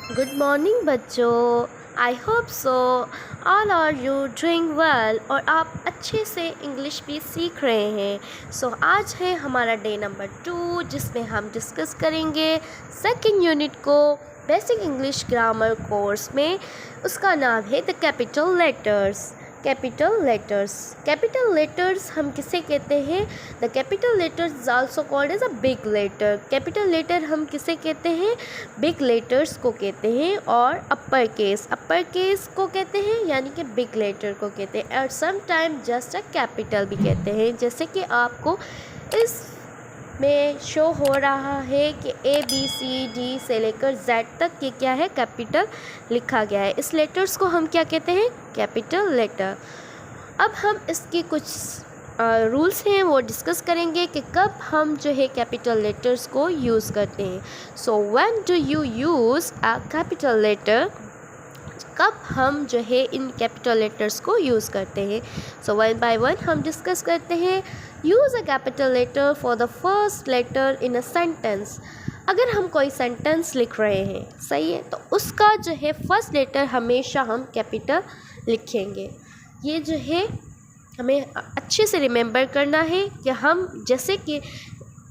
Good morning बच्चों। I hope so all are you doing well और आप अच्छे से इंग्लिश भी सीख रहे हैं। आज है हमारा डे नंबर 2 जिसमें हम डिस्कस करेंगे सेकंड यूनिट को बेसिक इंग्लिश ग्रामर कोर्स में। उसका नाम है the capital letters. Capital letters हम किसे कहते हैं? The capital letters is also called as a big letter. Capital letter हम किसे कहते हैं? बिग लेटर्स को कहते हैं। और अपर केस को कहते हैं, यानी कि बिग लेटर को कहते हैं। और some time just a capital भी कहते हैं, जैसे कि आपको इस में शो हो रहा है कि ABCD से लेकर Z तक के क्या है, कैपिटल लिखा गया है। इस लेटर्स को हम क्या कहते हैं? Capital letter. अब हम इसकी कुछ रूल्स हैं वो डिस्कस करेंगे कि कब हम जो है कैपिटल लेटर्स को यूज़ करते हैं। When do you use a capital letter? कब हम जो है इन कैपिटल लेटर्स को यूज़ करते हैं। वन बाय वन हम डिस्कस करते हैं। Use a capital letter for the first letter in a sentence. अगर हम कोई सेंटेंस लिख रहे हैं, सही है, तो उसका जो है फर्स्ट लेटर हमेशा हम कैपिटल लिखेंगे। ये जो है हमें अच्छे से रिमेंबर करना है कि हम, जैसे कि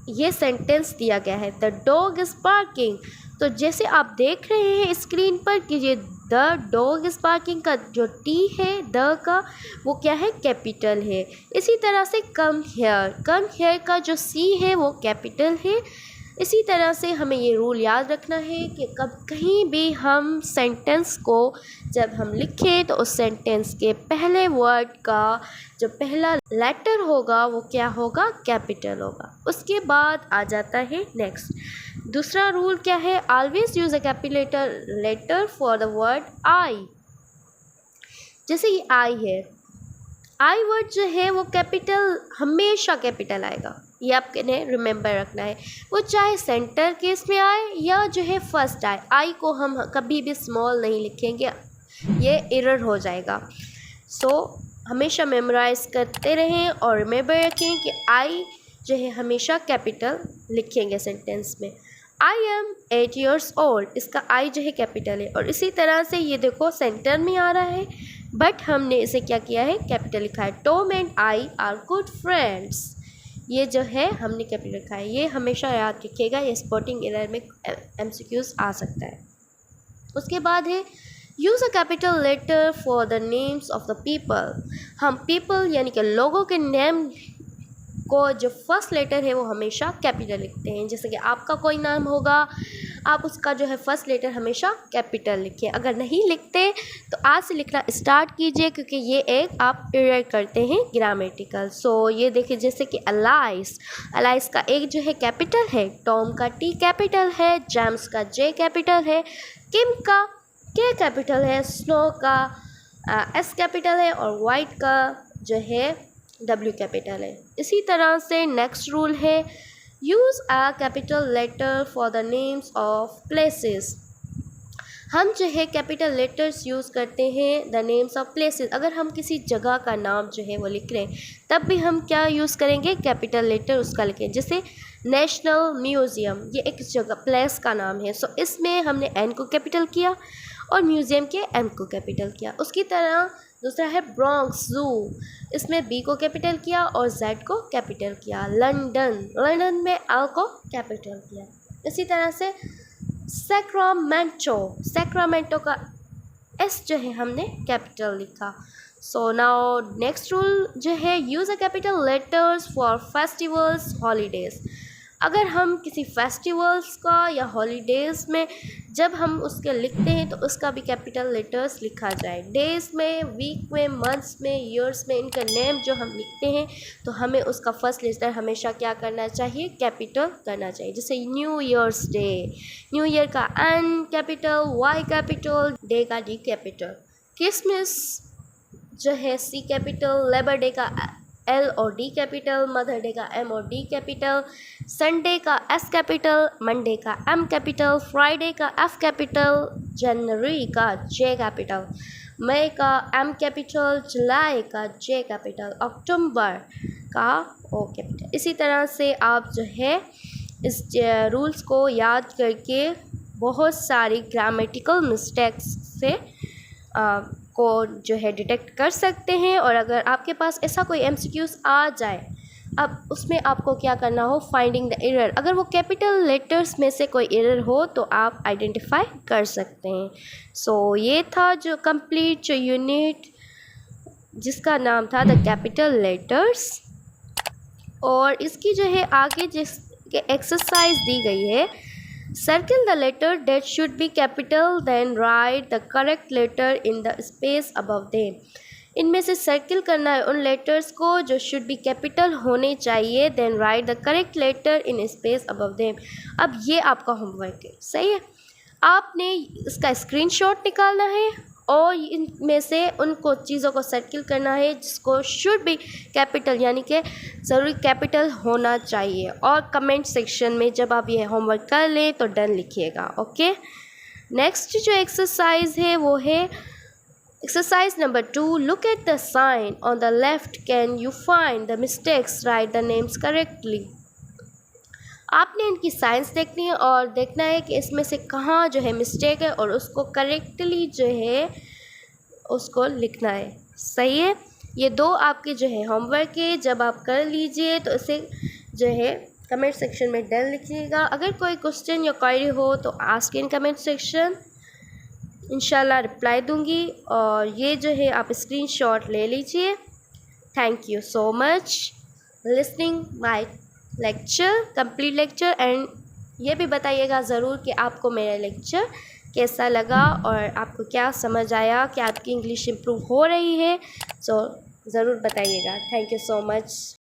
ये सेंटेंस दिया गया है, द डॉग इज़ बार्किंग। तो जैसे आप देख रहे हैं स्क्रीन पर कि ये द डॉग इज़ बार्किंग का जो टी है, द का, वो क्या है? कैपिटल है। इसी तरह से कम हेयर का जो सी है वो कैपिटल है। इसी तरह से हमें ये रूल याद रखना है कि कब कहीं भी हम सेंटेंस को जब हम लिखें तो उस सेंटेंस के पहले वर्ड का जो पहला लेटर होगा वो क्या होगा? कैपिटल होगा। उसके बाद आ जाता है नेक्स्ट। दूसरा रूल क्या है? Always use a capital letter for the word I. जैसे ये आई है, आई वर्ड जो है वो कैपिटल, हमेशा कैपिटल आएगा। ये आपने रिमेंबर रखना है, वो चाहे सेंटर केस में आए या जो है फर्स्ट आए। आई को हम कभी भी स्मॉल नहीं लिखेंगे, ये एरर हो जाएगा। हमेशा मेमोराइज करते रहें और रिमेंबर रखें कि आई जो है हमेशा कैपिटल लिखेंगे सेंटेंस में। आई एम 8 years old, इसका आई जो है कैपिटल है। और इसी तरह से ये देखो सेंटर में आ रहा है, बट हमने इसे क्या किया है? कैपिटल लिखा है। Tom and I R good friends, ये जो है हमने कैपिटल लिखा है। ये हमेशा याद रखिएगा, ये स्पॉटिंग एरर में MCQs आ सकता है। उसके बाद है use a capital letter for the names of the people. हम पीपल यानी कि लोगों के नेम को जो फर्स्ट लेटर है वो हमेशा कैपिटल लिखते हैं। जैसे कि आपका कोई नाम होगा, आप उसका जो है फर्स्ट लेटर हमेशा कैपिटल लिखें। अगर नहीं लिखते तो आज से लिखना स्टार्ट कीजिए, क्योंकि ये एक आप एरर करते हैं ग्रामेटिकल। ये देखिए, जैसे कि अलाइस का एक जो है कैपिटल है, टॉम का टी कैपिटल है, जेम्स का जे कैपिटल है, किम का के कैपिटल है, स्नो का एस कैपिटल है और वाइट का जो है W कैपिटल है। इसी तरह से नेक्स्ट रूल है use a capital letter for the names of places. हम जो है कैपिटल लेटर्स यूज़ करते हैं द नेम्स ऑफ प्लेसेस। अगर हम किसी जगह का नाम जो है वो लिख रहे हैं, तब भी हम क्या यूज़ करेंगे? कैपिटल लेटर उसका लिखें। जैसे नेशनल म्यूज़ियम, ये एक जगह प्लेस का नाम है, इसमें हमने N को कैपिटल किया और म्यूज़ियम के M को कैपिटल किया। उसकी तरह दूसरा है ब्रॉन्क्स ज़ू, इसमें B को कैपिटल किया और Z को कैपिटल किया। लंदन में L को कैपिटल किया। इसी तरह से सैक्रामेंटो का S जो है हमने कैपिटल लिखा। नाउ नेक्स्ट रूल जो है use a capital letters for festivals, holidays. अगर हम किसी फेस्टिवल्स का या हॉलीडेज़ में जब हम उसके लिखते हैं तो उसका भी कैपिटल लेटर्स लिखा जाए। डेज़ में, वीक में, मंथ्स में, ईयर्स में, इनका नेम जो हम लिखते हैं तो हमें उसका फर्स्ट लेटर हमेशा क्या करना चाहिए? कैपिटल करना चाहिए। जैसे new years day, new year का N capital, Y capital, day का D कैपिटल। क्रिसमस जो है C कैपिटल, लेबर डे का L और D कैपिटल, मदर डे का M और D कैपिटल, संडे का S कैपिटल, मंडे का M कैपिटल, फ्राइडे का F कैपिटल, जनवरी का J कैपिटल, मई का M कैपिटल, जुलाई का J कैपिटल, अक्टूबर का O कैपिटल। इसी तरह से आप जो है इस रूल्स को याद करके बहुत सारी ग्रामेटिकल मिस्टेक्स से को जो है डिटेक्ट कर सकते हैं। और अगर आपके पास ऐसा कोई MCQs आ जाए, अब उसमें आपको क्या करना हो, फाइंडिंग द एरर। अगर वो कैपिटल लेटर्स में से कोई एरर हो तो आप आइडेंटिफाई कर सकते हैं। सो ये था जो कंप्लीट जो यूनिट जिसका नाम था द कैपिटल लेटर्स। और इसकी जो है आगे जिसके एक्सरसाइज दी गई है, circle the letter that should be capital then write the correct letter in the space above them. इनमें से सर्किल करना है उन लेटर्स को जो शुड बी कैपिटल होने चाहिए, then write the correct letter in space above them. अब ये आपका होमवर्क है, सही है। आपने इसका स्क्रीनशॉट निकालना है और इनमें से उनको चीज़ों को सर्किल करना है जिसको शुड बी कैपिटल यानी कि ज़रूरी कैपिटल होना चाहिए। और कमेंट सेक्शन में जब आप ये होमवर्क कर लें तो डन लिखिएगा। ओके, नेक्स्ट जो एक्सरसाइज है वो है exercise number 2। Look at the sign on the left, can you find the mistakes, write the names correctly. आपने इनकी साइंस देखनी है और देखना है कि इसमें से कहाँ जो है मिस्टेक है और उसको करेक्टली जो है उसको लिखना है, सही है। ये 2 आपके जो है होमवर्क है, जब आप कर लीजिए तो इसे जो है कमेंट सेक्शन में डन लिखिएगा। अगर कोई क्वेश्चन या क्वेरी हो तो आस्क इन कमेंट सेक्शन, इंशाल्लाह रिप्लाई दूंगी। और ये जो है आप स्क्रीनशॉट ले लीजिए। Thank you so much listening my lecture, complete lecture. And ये भी बताइएगा ज़रूर कि आपको मेरा लेक्चर कैसा लगा और आपको क्या समझ आया, क्या आपकी इंग्लिश इम्प्रूव हो रही है। सो ज़रूर बताइएगा। Thank you so much.